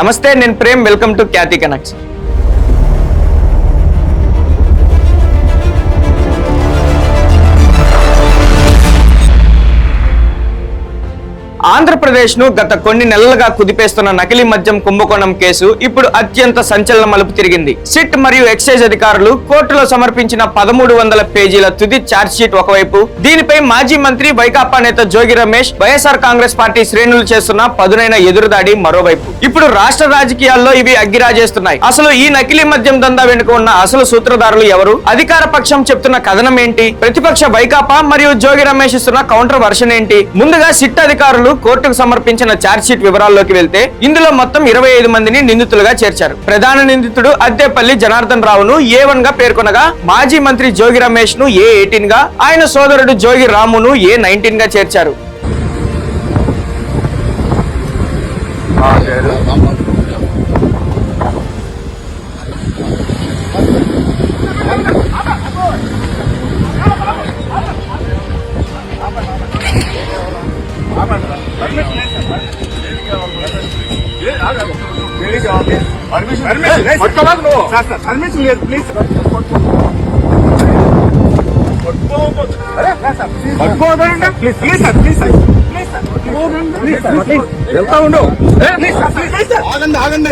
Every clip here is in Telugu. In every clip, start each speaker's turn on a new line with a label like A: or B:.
A: నమస్తే, నేను Prem. Welcome to Khyathi Connects. ఆంధ్రప్రదేశ్ను గత కొన్ని నెలలుగా కుదిపేస్తున్న నకిలీ మద్యం కుంభకోణం కేసు ఇప్పుడు అత్యంత సంచలన మలుపు తిరిగింది. సిట్ మరియు ఎక్సైజ్ అధికారులు కోర్టులో సమర్పించిన 1300 పేజీల తుది ఛార్జ్ షీట్ ఒకవైపు, దీనిపై మాజీ మంత్రి వైకాపా నేత జోగి రమేష్, వైఎస్ఆర్ కాంగ్రెస్ పార్టీ శ్రేణులు చేస్తున్న పదునైన ఎదురుదాడి మరోవైపు. ఇప్పుడు రాష్ట్ర రాజకీయాల్లో ఇవి అగ్గిరాజేస్తున్నాయి. అసలు ఈ నకిలీ మద్యం దందా వెనుక ఉన్న అసలు సూత్రధారులు ఎవరు? అధికార పక్షం చెప్తున్న కథనం ఏంటి? ప్రతిపక్ష వైకాపా మరియు జోగి రమేష్ ఇస్తున్న కౌంటర్ వర్షన్ ఏంటి? ముందుగా సిట్ అధికారులు కోర్టుకు సమర్పించిన ఛార్జ్ షీట్ వివరాల్లోకి వెళ్తే, ఇందులో మొత్తం 25 మందిని నిందితులుగా చేర్చారు. ప్రధాన నిందితుడు అద్దేపల్లి జనార్దన్ రావును A1 గా పేర్కొనగా, మాజీ మంత్రి జోగి రమేష్ ను A18 గా, ఆయన సోదరుడు జోగి రామును A19 గా చేర్చారు.
B: వెళ్తా ఉండు. ఆగండి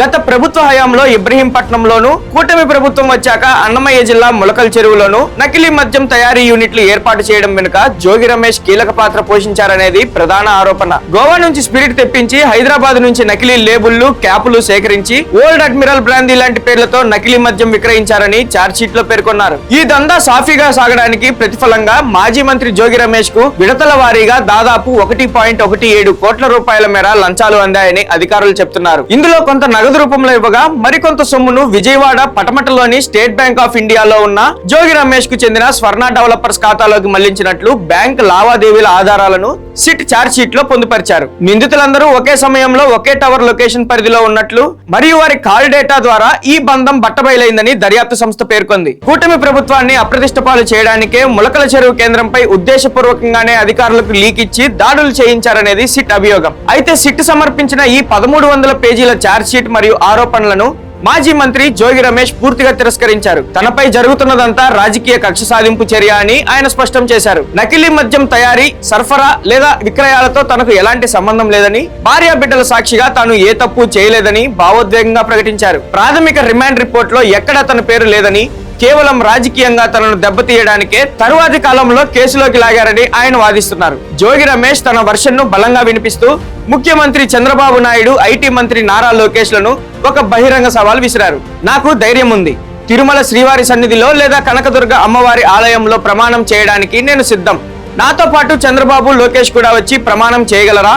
A: గత ప్రభుత్వ హయాంలో ఇబ్రహీంపట్నంలోను, కూటమి ప్రభుత్వం వచ్చాక అన్నమయ్య జిల్లా ములకల్ చెరువులోను నకిలీ మద్యం తయారీ యూనిట్లు ఏర్పాటు చేయడం వెనుక జోగి రమేష్ కీలక పాత్ర పోషించారనేది ప్రధాన ఆరోపణ. గోవా నుంచి స్పిరిట్ తెప్పించి హైదరాబాద్ నుంచి నకిలీ లేబుళ్లు, క్యాపులు సేకరించి ఓల్డ్ అడ్మిరల్ బ్రాందీ లాంటి పేర్లతో నకిలీ మద్యం విక్రయించారని ఛార్జ్ షీట్ లో పేర్కొన్నారు. ఈ దందా సాఫీగా సాగడానికి ప్రతిఫలంగా మాజీ మంత్రి జోగి రమేష్ కు విడతల వారీగా దాదాపు 1.17 కోట్ల రూపాయల మేర లంచాలు అందాయని అధికారులు చెప్తున్నారు. ఇందులో కొంత నగదు రూపంలో ఇవ్వగా, మరికొంత సొమ్మును విజయవాడ పటమటలోని స్టేట్ బ్యాంక్ ఆఫ్ ఇండియాలో ఉన్న జోగి రమేష్ కు చెందిన స్వర్ణ డెవలపర్స్ ఖాతాలోకి మళ్లించినట్లు బ్యాంక్ లావాదేవీల ఆధారాలను సిట్ ఛార్జ్ షీట్ లో పొందుపరిచారు. నిందితులందరూ ఒకే సమయంలో ఒకే టవర్ లొకేషన్ పరిధిలో ఉన్నట్లు మరియు వారి కాల్ డేటా ద్వారా ఈ బంధం బట్టబయలైందని దర్యాప్తు సంస్థ పేర్కొంది. కూటమి ప్రభుత్వాన్ని అప్రతిష్టపాలు చేయడానికే ములకల చెరువు కేంద్రంపై ఉద్దేశపూర్వకంగానే అధికారులకు లీక్ ఇచ్చి దాడులు చేయించారనేది సిట్ అభియోగం. అయితే సిట్ సమర్పించిన ఈ 1300 పేజీల ఛార్జ్ షీట్ మరియు ఆరోపణలను మాజీ మంత్రి జోగి రమేష్ పూర్తిగా తిరస్కరించారు. తనపై జరుగుతున్నదంతా రాజకీయ కక్ష సాధింపు చర్య అని ఆయన స్పష్టం చేశారు. నకిలీ మద్యం తయారీ, సరఫరా లేదా విక్రయాలతో తనకు ఎలాంటి సంబంధం లేదని, భార్య బిడ్డల సాక్షిగా తాను ఏ తప్పు చేయలేదని భావోద్వేగంగా ప్రకటించారు. ప్రాథమిక రిమాండ్ రిపోర్ట్ లో ఎక్కడా తన పేరు లేదని, కేవలం రాజకీయంగా తనను దెబ్బతీయడానికే తరువాతి కాలంలో కేసులోకి లాగారని ఆయన వాదిస్తున్నారు. జోగి రమేష్ తన వర్షన్ ను బలంగా వినిపిస్తూ ముఖ్యమంత్రి చంద్రబాబు నాయుడు, ఐటీ మంత్రి నారా లోకేష్ లను ఒక బహిరంగ సవాల్ విసిరారు. నాకు ధైర్యం ఉంది. తిరుమల శ్రీవారి సన్నిధిలో లేదా కనకదుర్గ అమ్మవారి ఆలయంలో ప్రమాణం చేయడానికి నేను సిద్ధం. నాతో పాటు చంద్రబాబు, లోకేష్ కూడా వచ్చి ప్రమాణం చేయగలరా?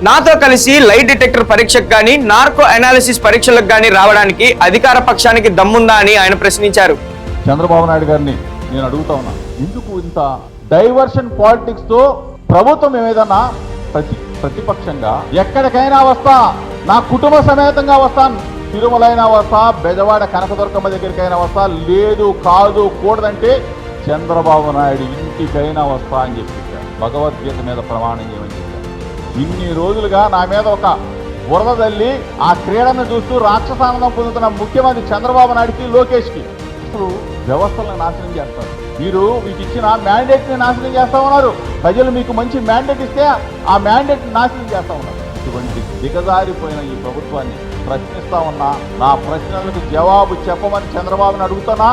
A: నాతో కలిసి లైట్ డిటెక్టర్ పరీక్షకు గాని, నార్కో అనాలిసిస్ పరీక్షలకు గాని రావడానికి అధికార పక్షానికి దమ్ముందా అని ఆయన ప్రశ్నించారు.
B: చంద్రబాబు నాయుడు గారిని నేను అడుగుతా ఉన్నా, ఎందుకు ఇంత డైవర్షన్ పాలిటిక్స్ తో ప్రభుత్వం ఏదైనా ప్రతిపక్షంగా ఎక్కడికైనా వస్తా, నా కుటుంబ సమేతంగా వస్తాను, తిరుమలైనా వస్తా, బెజవాడ కనకదుర్గమ్మ దగ్గరికైనా వస్తా, లేదు కాదు కూడదంటే చంద్రబాబు నాయుడు ఇంటికైనా వస్తా అని చెప్పారు. భగవద్గీత మీద ప్రమాణం చేయమని చెప్పారు. ఇన్ని రోజులుగా నా మీద ఒక బురద తల్లి ఆ క్రీడను చూస్తూ రాక్షసానందం పొందుతున్న ముఖ్యమంత్రి చంద్రబాబు నాయుడుకి, లోకేష్కి అసలు వ్యవస్థలను నాశనం చేస్తారు. మీరు మీకు ఇచ్చిన మ్యాండేట్ ని నాశనం చేస్తా ఉన్నారు. ప్రజలు మీకు మంచి మ్యాండేట్ ఇస్తే ఆ మ్యాండేట్ నాశనం చేస్తా ఉన్నారు. ఇటువంటి దిగజారిపోయిన ఈ ప్రభుత్వాన్ని ప్రశ్నిస్తా ఉన్నా, నా ప్రశ్నలకు జవాబు చెప్పమని చంద్రబాబుని అడుగుతున్నా,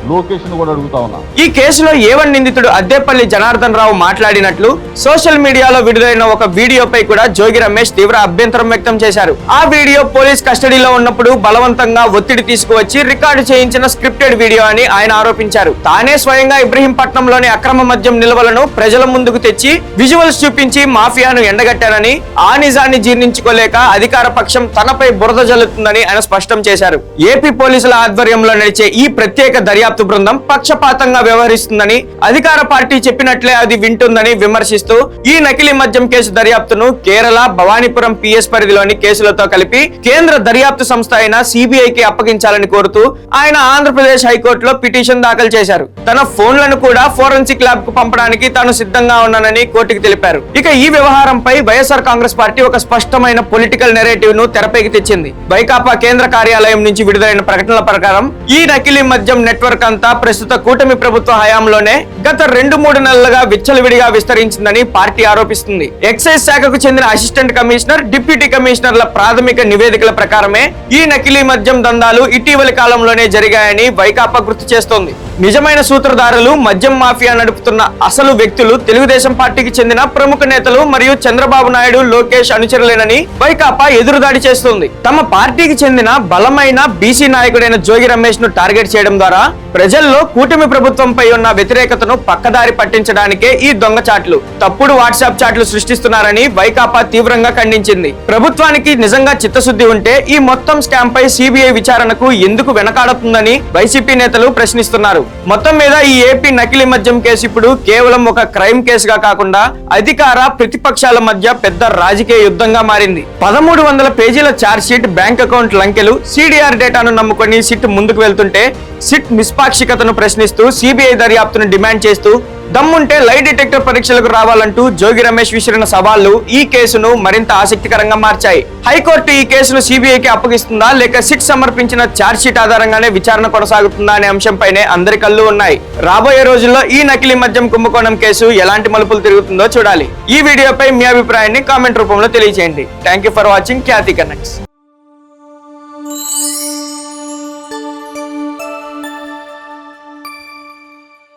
B: లోకేష్ ను కూడా అడుగుతా ఉన్నా.
A: ఈ కేసులో A1 నిందితుడు అద్దేపల్లి జనార్దన్ రావు మాట్లాడినట్లు సోషల్ మీడియాలో విడుదలైన ఒక వీడియోపై కూడా జోగి రమేష్ తీవ్ర అభ్యంతరం వ్యక్తం చేశారు. ఆ వీడియో పోలీస్ కస్టడీలో ఉన్నప్పుడు బలవంతంగా ఒత్తిడి తీసుకువచ్చి రికార్డు చేయించిన స్క్రిప్టెడ్ వీడియో అని ఆయన ఆరోపించారు. తానే స్వయంగా ఇబ్రహీంపట్నంలోని అక్రమ మద్యం నిల్వలను ప్రజల ముందుకు తెచ్చి విజువల్స్ చూపించి మాఫియాను ఎండగట్టారని, ఆ నిజాన్ని జీర్ణించుకోలేక అధికార పక్షం తనపై బురద జల్లుతుందని ఆయన స్పష్టం చేశారు. ఏపీ పోలీసుల ఆధ్వర్యంలో నడిచే ఈ ప్రత్యేక దర్యాప్తు దర్యాప్తు బృందం పక్షపాతంగా వ్యవహరిస్తుందని, అధికార పార్టీ చెప్పినట్లే అది వింటుందని విమర్శిస్తూ ఈ నకిలీ మద్యం కేసు దర్యాప్తును కేరళ భవానీపురం పిఎస్ పరిధిలోని కేసులతో కలిపి కేంద్ర దర్యాప్తు సంస్థ అయిన సిబిఐకి అప్పగించాలని కోరుతూ ఆయన ఆంధ్రప్రదేశ్ హైకోర్టులో పిటిషన్ దాఖలు చేశారు. తన ఫోన్లను కూడా ఫోరెన్సిక్ ల్యాబ్ కు పంపడానికి తాను సిద్ధంగా ఉన్నానని కోర్టుకు తెలిపారు. ఇక ఈ వ్యవహారంపై వైఎస్ఆర్ కాంగ్రెస్ పార్టీ ఒక స్పష్టమైన పొలిటికల్ నెరేటివ్ ను తెరపైకి తెచ్చింది. వైకాపా కేంద్ర కార్యాలయం నుంచి విడుదలైన ప్రకటనల ప్రకారం ఈ నకిలీ మద్యం నెట్వర్క్ అంతా ప్రస్తుత కూటమి ప్రభుత్వ హయాంలోనే గత 2-3 నెలలుగా విచ్చలవిడిగా విస్తరించిందని పార్టీ ఆరోపిస్తుంది. ఎక్సైజ్ శాఖకు చెందిన అసిస్టెంట్ కమిషనర్, డిప్యూటీ కమిషనర్ల ప్రాథమిక నివేదికల ప్రకారమే ఈ నకిలీ మద్యం దందాలు ఇటీవలి కాలంలోనే జరిగాయని వైకాపా గుర్తు చేస్తోంది. నిజమైన సూత్రధారులు, మద్యం మాఫియా నడుపుతున్న అసలు వ్యక్తులు తెలుగుదేశం పార్టీకి చెందిన ప్రముఖ నేతలు మరియు చంద్రబాబు నాయుడు, లోకేష్ అనుచరులేనని వైకాపా ఎదురుదాడి చేస్తుంది. తమ పార్టీకి చెందిన బలమైన బీసీ నాయకుడైన జోగి రమేష్ ను టార్గెట్ చేయడం ద్వారా ప్రజల్లో కూటమి ప్రభుత్వంపై ఉన్న వ్యతిరేకతను పక్కదారి పట్టించడానికే ఈ దొంగచాట్లు, తప్పుడు వాట్సాప్ చాట్లు సృష్టిస్తున్నారని వైకాపా తీవ్రంగా ఖండించింది. ప్రభుత్వానికి నిజంగా చిత్తశుద్ధి ఉంటే ఈ మొత్తం స్కామ్ పై సిబిఐ విచారణకు ఎందుకు వెనకాడుతుందని వైసీపీ నేతలు ప్రశ్నిస్తున్నారు. మొత్తం మీద ఈ ఏపీ నకిలీ మద్యం కేసు ఇప్పుడు కేవలం ఒక క్రైమ్ కేసుగా కాకుండా అధికార ప్రతిపక్షాల మధ్య పెద్ద రాజకీయ యుద్ధంగా మారింది. 1300 పేజీల ఛార్జ్ షీట్, బ్యాంక్ అకౌంట్ లంకెలు, సిడిఆర్ డేటాను నమ్ముకొని సిట్ ముందుకు వెళ్తుంటే సిట్ నిష్పాక్షికతను ప్రశ్నిస్తూ సిబిఐ దర్యాప్తును డిమాండ్ చేస్తూ దమ్ముంటే లై డిటెక్టర్ పరీక్షలకు రావాలంటూ జోగి రమేష్ విసిరిన సవాళ్లు ఈ కేసును మరింత ఆసక్తికరంగా మార్చాయి. హైకోర్టు ఈ కేసును సిబిఐకి అప్పగిస్తుందా లేక సిట్ సమర్పించిన ఛార్జ్ షీట్ ఆధారంగానే విచారణ కొనసాగుతుందా అనే అంశంపైనే అందరి కళ్ళు ఉన్నాయి. రాబోయే రోజుల్లో ఈ నకిలీ మద్యం కుంభకోణం కేసు ఎలాంటి మలుపులు తిరుగుతుందో చూడాలి. ఈ వీడియోపై మీ అభిప్రాయాన్ని కామెంట్ రూపంలో తెలియజేయండి. Thank you for watching Khyati connects.